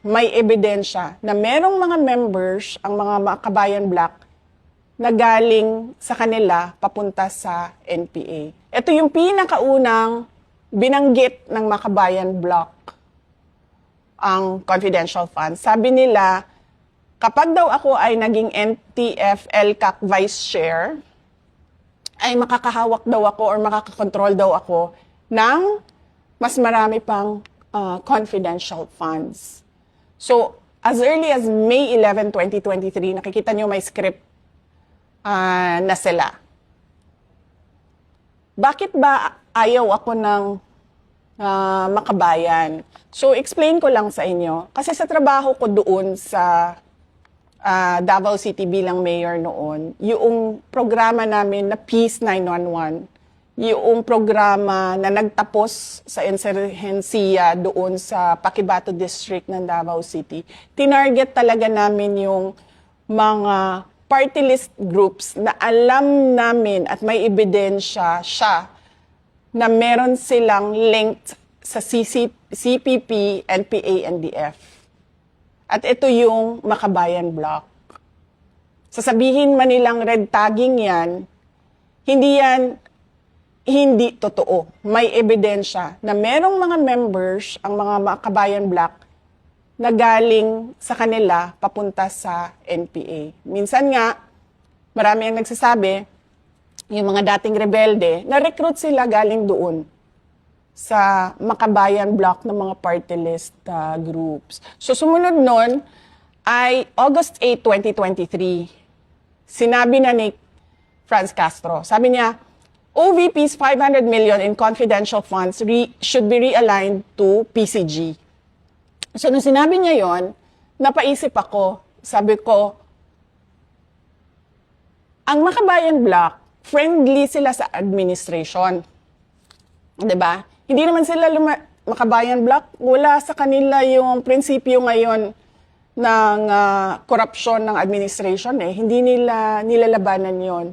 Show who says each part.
Speaker 1: may ebidensya na merong mga members, ang mga Makabayan Bloc, na galing sa kanila papunta sa NPA. Ito yung pinakaunang binanggit ng Makabayan Bloc, ang confidential funds. Sabi nila, kapag daw ako ay naging NTF-LCAC Vice Chair, ay makakahawak daw ako or makakakontrol daw ako ng mas marami pang confidential funds. So, as early as May 11, 2023, nakikita nyo may script na sila. Bakit ba ayaw ako ng Makabayan? So, explain ko lang sa inyo. Kasi sa trabaho ko doon sa Davao City bilang mayor noon, yung programa namin na Peace 911, yung programa na nagtapos sa insurhensiya doon sa Paquibato District ng Davao City, tinarget talaga namin yung mga party list groups na alam namin at may ebidensya siya na meron silang linked sa CPP, NPA, NDF. At ito yung Makabayan Bloc. Sasabihin man nilang red tagging yan, hindi totoo. May ebidensya na merong mga members, ang mga Makabayan Bloc, na galing sa kanila papunta sa NPA. Minsan nga, marami ang nagsasabi, yung mga dating rebelde, na-recruit sila galing doon sa Makabayan Bloc ng mga party list groups. So sumunod nun ay August 8, 2023. Sinabi na ni Franz Castro, sabi niya, OVP's 500 million in confidential funds should be realigned to PCG. So nung sinabi niya yon, napaisip ako, sabi ko, ang Makabayan Bloc, friendly sila sa administration. 'Di ba? Hindi naman sila Makabayan Bloc, wala sa kanila yung prinsipyo ngayon ng korupsyon ng administration eh. Hindi nila nilalabanan yon.